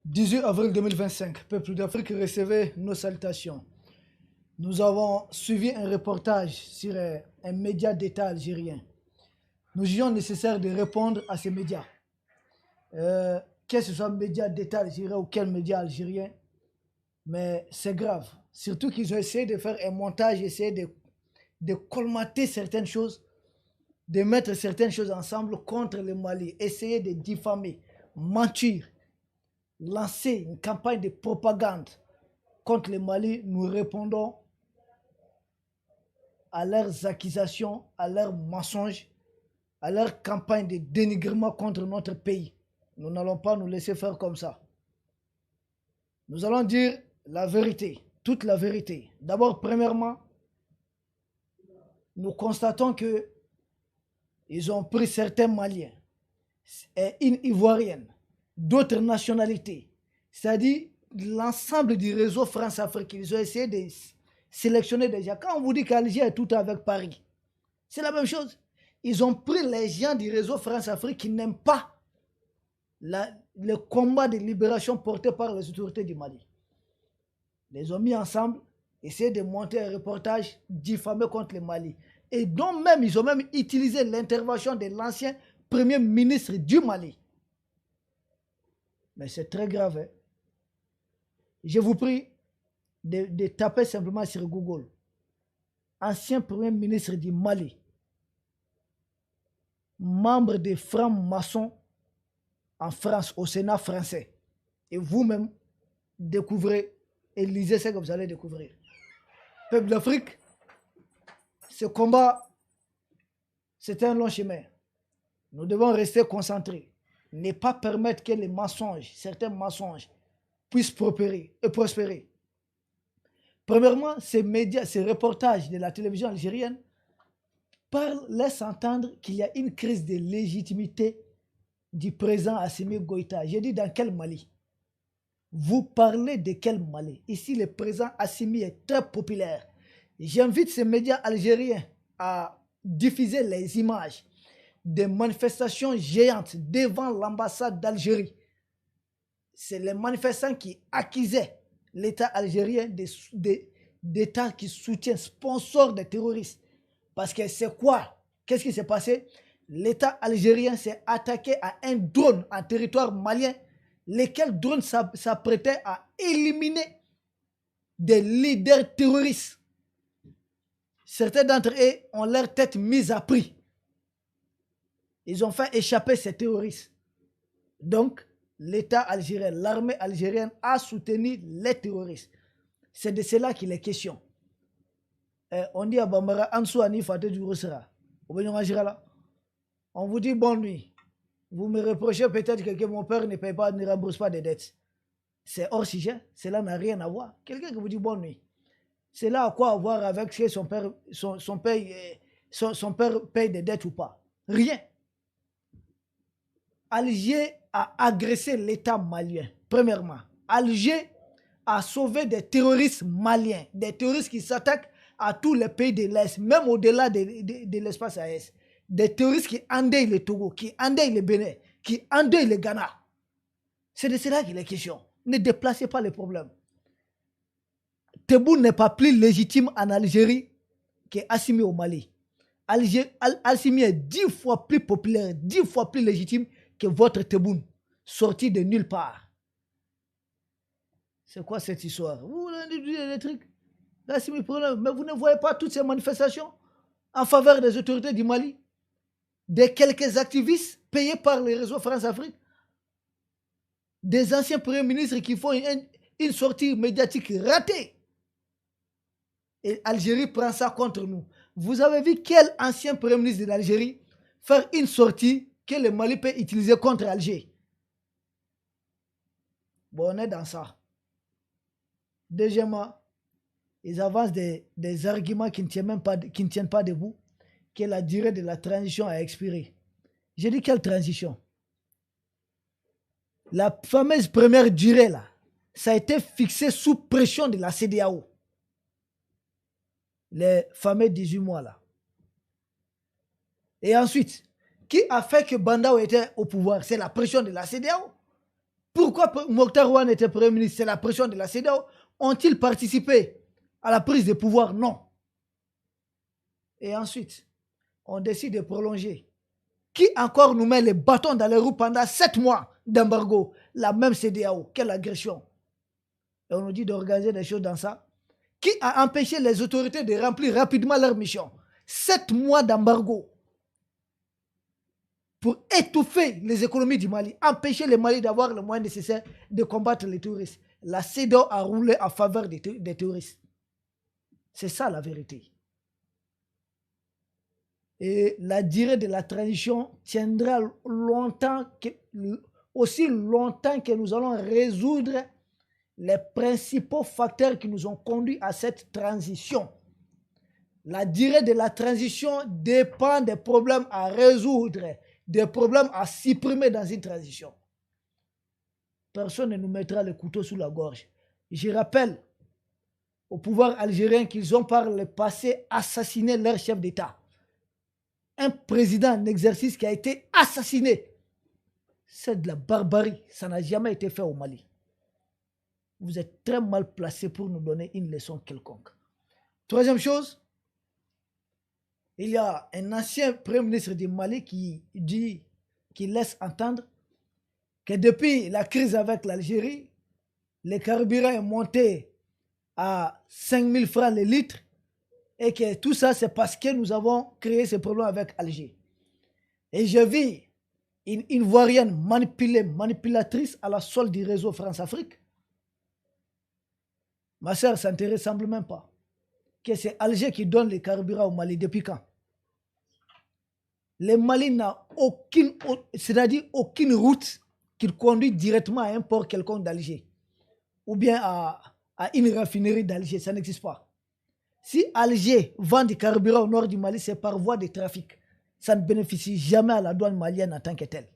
18 avril 2025, peuple d'Afrique, recevez nos salutations. Nous avons suivi un reportage sur un média d'État algérien. Nous jugeons nécessaire de répondre à ces médias. Que ce soit un média d'État algérien ou quel média algérien, mais c'est grave. Surtout qu'ils ont essayé de faire un montage, essayer de colmater certaines choses, de mettre certaines choses ensemble contre le Mali, essayer de diffamer, mentir, lancer une campagne de propagande contre le Mali. Nous répondons à leurs accusations, à leurs mensonges, à leur campagne de dénigrement contre notre pays. Nous n'allons pas nous laisser faire comme ça. Nous allons dire la vérité, toute la vérité. D'abord, premièrement, nous constatons que ils ont pris certains Maliens et une Ivoirienne, d'autres nationalités, c'est-à-dire l'ensemble du réseau France-Afrique. Ils ont essayé de sélectionner des gens. Quand on vous dit qu'Alger est tout avec Paris, c'est la même chose. Ils ont pris les gens du réseau France-Afrique qui n'aiment pas le combat de libération porté par les autorités du Mali. Ils les ont mis ensemble, essayé de monter un reportage diffamé contre le Mali. Et donc même, ils ont même utilisé l'intervention de l'ancien premier ministre du Mali. Mais c'est très grave. Hein? Je vous prie de taper simplement sur Google. Ancien premier ministre du Mali. Membre des francs-maçons en France, au Sénat français. Et vous-même, découvrez et lisez ce que vous allez découvrir. Peuple d'Afrique, ce combat, c'est un long chemin. Nous devons rester concentrés. Ne pas permettre que les mensonges, certains mensonges, puissent prospérer. Premièrement, ces médias, ces reportages de la télévision algérienne laissent entendre qu'il y a une crise de légitimité du président Assimi Goïta. J'ai dit dans quel Mali? Vous parlez de quel Mali? Ici, le président Assimi est très populaire. J'invite ces médias algériens à diffuser les images des manifestations géantes devant l'ambassade d'Algérie. C'est les manifestants qui accusaient l'État algérien d'État qui soutient, sponsor des terroristes. Parce que c'est quoi? Qu'est-ce qui s'est passé? L'État algérien s'est attaqué à un drone en territoire malien, lequel drone s'apprêtait à éliminer des leaders terroristes. Certains d'entre eux ont leur tête mise à prix. Ils ont fait échapper ces terroristes. Donc, l'État algérien, l'armée algérienne a soutenu les terroristes. C'est de cela qu'il est question. On dit à Bambara, Ansou Ani Faté du Roussera. On vous dit bonne nuit. Vous me reprochez peut-être que mon père ne paye pas, ne rembourse pas des dettes. C'est hors sujet. Cela n'a rien à voir. Quelqu'un qui vous dit bonne nuit. C'est là à quoi avoir avec si son père paye des dettes ou pas. Rien. Alger a agressé l'État malien. Premièrement, Alger a sauvé des terroristes maliens, des terroristes qui s'attaquent à tous les pays de l'Est, même au-delà de l'espace AES. Des terroristes qui endeuillent le Togo, qui endeuillent le Bénin, qui endeuillent le Ghana. C'est de cela qu'il est question. Ne déplacez pas les problèmes. Tebboune n'est pas plus légitime en Algérie qu'Assimi au Mali. Assimi est 10 fois plus populaire, 10 fois plus légitime que votre Tebboune, sorti de nulle part. C'est quoi cette histoire? Vous dites des trucs. Mais vous ne voyez pas toutes ces manifestations en faveur des autorités du Mali, de quelques activistes payés par les réseaux France-Afrique, des anciens premiers ministres qui font une sortie médiatique ratée. Et l'Algérie prend ça contre nous. Vous avez vu quel ancien premier ministre de l'Algérie faire une sortie que le Mali peut utiliser contre Alger? Bon, on est dans ça. Deuxièmement, ils avancent des arguments qui ne tiennent pas debout, que la durée de la transition a expiré. J'ai dit quelle transition? La fameuse première durée, là, ça a été fixé sous pression de la CEDEAO. Les fameux 18 mois, là. Et ensuite, qui a fait que Bandao était au pouvoir? C'est la pression de la CEDEAO. Pourquoi Mokhtar Ouane était Premier ministre? C'est la pression de la CEDEAO. Ont-ils participé à la prise de pouvoir? Non. Et ensuite, on décide de prolonger. Qui encore nous met les bâtons dans les roues pendant 7 mois d'embargo? La même CEDEAO. Quelle agression! Et on nous dit d'organiser des choses dans ça. Qui a empêché les autorités de remplir rapidement leur mission? 7 mois d'embargo pour étouffer les économies du Mali, empêcher le Mali d'avoir le moyen nécessaire de combattre les terroristes. La CEDEAO a roulé en faveur des terroristes. C'est ça la vérité. Et la durée de la transition tiendra aussi longtemps que nous allons résoudre les principaux facteurs qui nous ont conduits à cette transition. La durée de la transition dépend des problèmes à résoudre, des problèmes à supprimer dans une transition. Personne ne nous mettra le couteau sous la gorge. Je rappelle au pouvoir algérien qu'ils ont par le passé assassiné leur chef d'État. Un président en exercice qui a été assassiné. C'est de la barbarie. Ça n'a jamais été fait au Mali. Vous êtes très mal placé pour nous donner une leçon quelconque. Troisième chose, il y a un ancien premier ministre du Mali qui laisse entendre que depuis la crise avec l'Algérie, le carburant est monté à 5 000 francs le litre et que tout ça c'est parce que nous avons créé ce problème avec Alger. Et je vis une Ivoirienne manipulatrice à la solde du réseau France-Afrique. Ma soeur, ça ne te ressemble même pas. Que c'est Alger qui donne les carburants au Mali depuis quand? Le Mali n'a aucune route qui conduit directement à un port quelconque d'Alger ou bien à une raffinerie d'Alger. Ça n'existe pas. Si Alger vend du carburant au nord du Mali, c'est par voie de trafic. Ça ne bénéficie jamais à la douane malienne en tant que telle.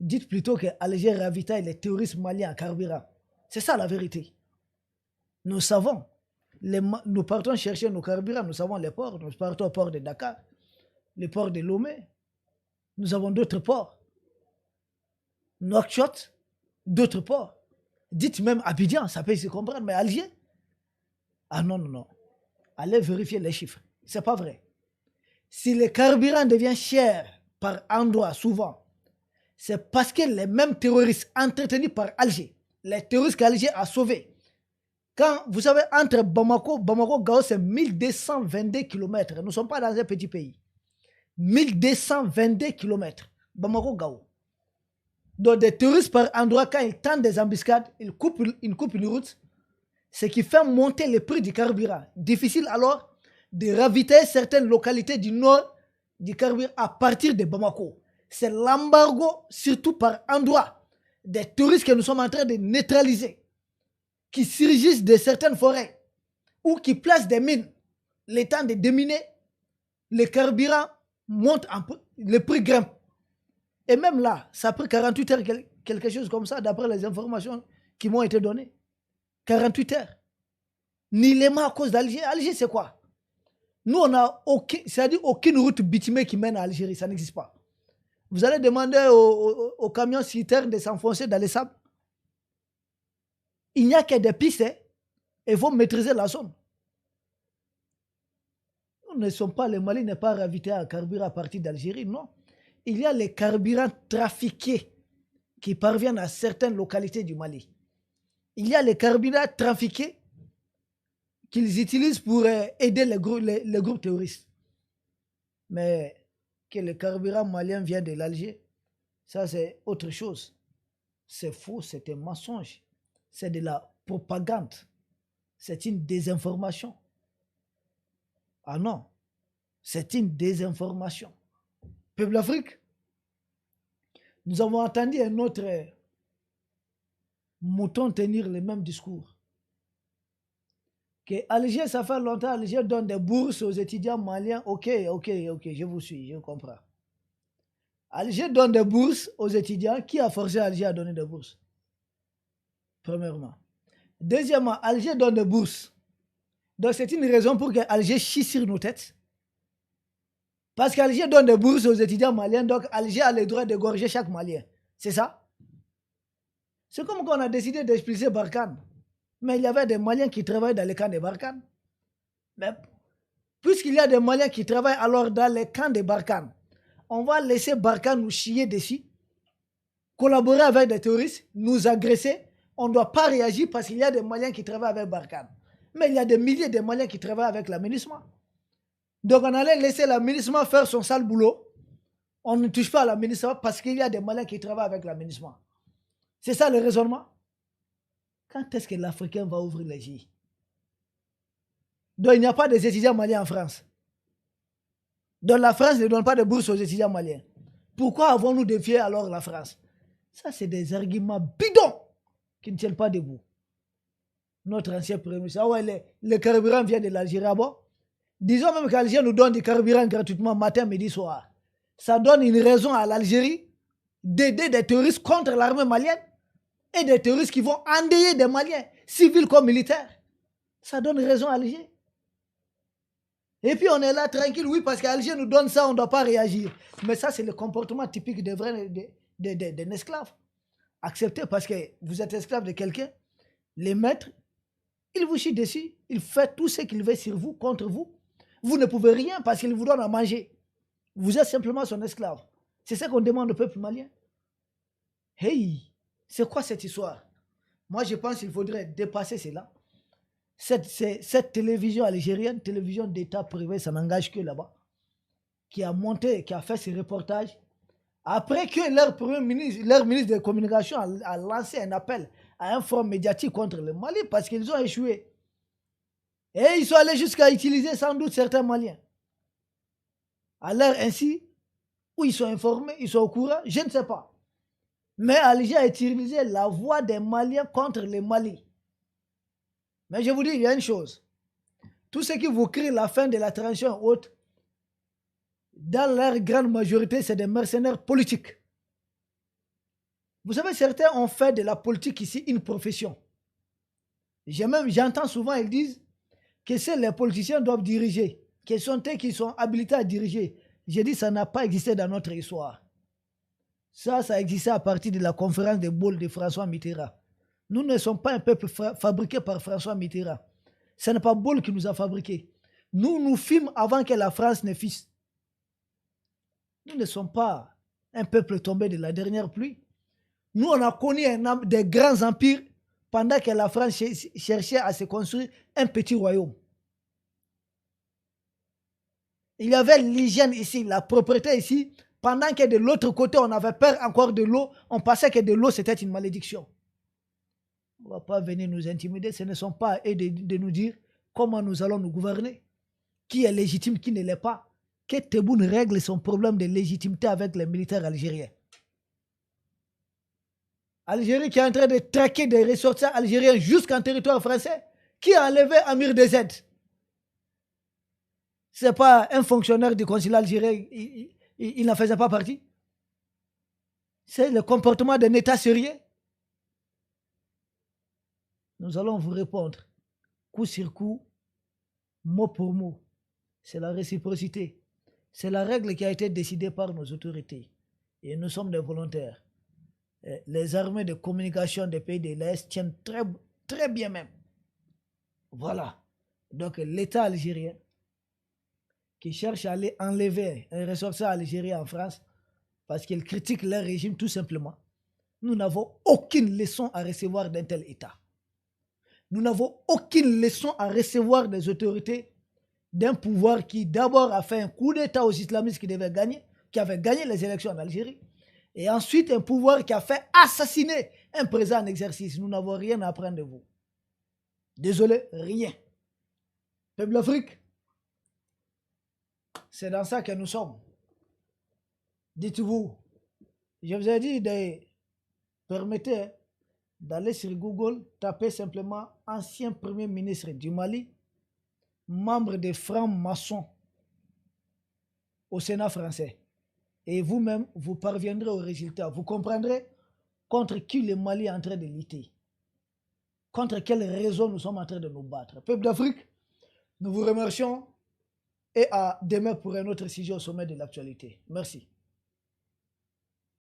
Dites plutôt que Alger ravitaille les terroristes maliens en carburant. C'est ça la vérité. Nous savons. Nous partons chercher nos carburants. Nous savons les ports. Nous partons au port de Dakar, le port de Lomé. Nous avons d'autres ports. Nouakchott, d'autres ports. Dites même Abidjan, ça peut se comprendre, mais Alger? Ah non, non, non. Allez vérifier les chiffres. C'est pas vrai. Si le carburant devient cher par endroit, souvent, c'est parce que les mêmes terroristes entretenus par Alger, les terroristes qu'Alger a sauvés, quand vous savez, entre Bamako, Gao, c'est 1222 km. Nous ne sommes pas dans un petit pays. 1222 km. Bamako, Gao. Donc, des terroristes par endroit, quand ils tentent des embuscades, ils coupent une route, ce qui fait monter le prix du carburant. Difficile alors de ravitailler certaines localités du nord du carburant à partir de Bamako. C'est l'embargo, surtout par endroit, des touristes que nous sommes en train de neutraliser, qui surgissent de certaines forêts ou qui placent des mines. Le temps de déminer, le carburant monte, le prix grimpe. Et même là, ça a pris 48 heures, quelque chose comme ça, d'après les informations qui m'ont été données. 48 heures. Nullement à cause d'Alger. Alger, c'est quoi? Nous, on n'a aucune route bitumée qui mène à Algérie. Ça n'existe pas. Vous allez demander aux camions citernes de s'enfoncer dans les sables. Il n'y a que des pistes et il faut maîtriser la zone. Nous ne sommes pas, le Mali n'est pas ravitaillé à carburant à partir d'Algérie, non. Il y a les carburants trafiqués qui parviennent à certaines localités du Mali. Il y a les carburants trafiqués qu'ils utilisent pour aider les groupes terroristes. Mais que le carburant malien vient de l'Alger, ça c'est autre chose. C'est faux, c'est un mensonge. C'est de la propagande. C'est une désinformation. Ah non, c'est une désinformation. Peuple d'Afrique, nous avons entendu un autre mouton tenir le même discours. Que Alger, ça fait longtemps, Alger donne des bourses aux étudiants maliens. Ok, je vous suis, je comprends. Alger donne des bourses aux étudiants. Qui a forcé Alger à donner des bourses? Premièrement. Deuxièmement, Alger donne des bourses. Donc c'est une raison pour que Alger chie sur nos têtes. Parce qu'Alger donne des bourses aux étudiants maliens, donc Alger a le droit d'égorger chaque Malien. C'est ça? C'est comme quand on a décidé d'expulser Barkhane. Mais il y avait des Maliens qui travaillent dans les camps de Barkhane. Mais puisqu'il y a des Maliens qui travaillent alors dans les camps de Barkhane, on va laisser Barkhane nous chier dessus, collaborer avec des terroristes, nous agresser. On ne doit pas réagir parce qu'il y a des Maliens qui travaillent avec Barkhane. Mais il y a des milliers de Maliens qui travaillent avec l'aménagement. Donc on allait laisser l'aménagement faire son sale boulot. On ne touche pas à l'aménagement parce qu'il y a des Maliens qui travaillent avec l'aménagement. C'est ça le raisonnement. Quand est-ce que l'Africain va ouvrir les yeux? Donc il n'y a pas des étudiants maliens en France. Donc la France ne donne pas de bourse aux étudiants maliens. Pourquoi avons-nous défié alors la France? Ça, c'est des arguments bidons qui ne tiennent pas debout. Notre ancien premier ministre, ah ouais, le carburant vient de l'Algérie. Ah bon? Disons même qu'Algérie nous donne du carburant gratuitement matin, midi, soir. Ça donne une raison à l'Algérie d'aider des terroristes contre l'armée malienne et des terroristes qui vont endeuiller des Maliens, civils comme militaires. Ça donne raison à Alger. Et puis on est là tranquille, oui, parce qu'Alger nous donne ça, on ne doit pas réagir. Mais ça, c'est le comportement typique d'un esclave. Acceptez parce que vous êtes esclave de quelqu'un, les maîtres, ils vous chient dessus, ils font tout ce qu'ils veulent sur vous, contre vous. Vous ne pouvez rien parce qu'ils vous donnent à manger. Vous êtes simplement son esclave. C'est ce qu'on demande au peuple malien. Hey, c'est quoi cette histoire? Moi, je pense qu'il faudrait dépasser cela. Cette télévision algérienne, télévision d'État privé, ça n'engage que là-bas, qui a monté, qui a fait ces reportages, après que leur premier ministre, leur ministre de la Communication a lancé un appel à un front médiatique contre le Mali parce qu'ils ont échoué. Et ils sont allés jusqu'à utiliser sans doute certains Maliens. À l'heure ainsi, où ils sont informés, ils sont au courant, je ne sais pas. Mais Alger a utilisé la voix des Maliens contre les Mali. Mais je vous dis, il y a une chose. Tous ceux qui vous crient la fin de la transition haute, dans leur grande majorité, c'est des mercenaires politiques. Vous savez, certains ont fait de la politique ici une profession. J'entends souvent, ils disent que seuls les politiciens doivent diriger, que sont eux qui sont habilités à diriger. J'ai dit, ça n'a pas existé dans notre histoire. Ça existait à partir de la conférence de Bâle de François Mitterrand. Nous ne sommes pas un peuple fabriqué par François Mitterrand. Ce n'est pas Bâle qui nous a fabriqués. Nous filmons avant que la France ne fisse. Nous ne sommes pas un peuple tombé de la dernière pluie. Nous, on a connu des grands empires pendant que la France cherchait à se construire un petit royaume. Il y avait l'hygiène ici, la propreté ici. Pendant que de l'autre côté, on avait peur encore de l'eau, on pensait que de l'eau, c'était une malédiction. On ne va pas venir nous intimider. Ce ne sont pas à eux de nous dire comment nous allons nous gouverner. Qui est légitime, qui ne l'est pas. Que Tebboune règle son problème de légitimité avec les militaires algériens. Algérie qui est en train de traquer des ressortissants algériens jusqu'en territoire français. Qui a enlevé Amir Dezed? Ce n'est pas un fonctionnaire du consulat algérien. Il n'en faisait pas partie. C'est le comportement d'un État sérieux. Nous allons vous répondre coup sur coup, mot pour mot. C'est la réciprocité. C'est la règle qui a été décidée par nos autorités. Et nous sommes des volontaires. Les armées de communication des pays de l'Est tiennent très, très bien même. Voilà. Donc l'État algérien qui cherche à aller enlever un ressortissant algérien en France parce qu'il critique leur régime tout simplement. Nous n'avons aucune leçon à recevoir d'un tel État. Nous n'avons aucune leçon à recevoir des autorités d'un pouvoir qui d'abord a fait un coup d'État aux islamistes qui avaient gagné les élections en Algérie, et ensuite un pouvoir qui a fait assassiner un président en exercice. Nous n'avons rien à apprendre de vous. Désolé, rien. Peuple d'Afrique, c'est dans ça que nous sommes. Dites-vous, je vous ai dit permettez d'aller sur Google, taper simplement ancien premier ministre du Mali, membre des francs-maçons au Sénat français. Et vous-même, vous parviendrez au résultat. Vous comprendrez contre qui le Mali est en train de lutter. Contre quelle raison nous sommes en train de nous battre. Peuple d'Afrique, nous vous remercions et à demain pour un autre sujet au sommet de l'actualité. Merci.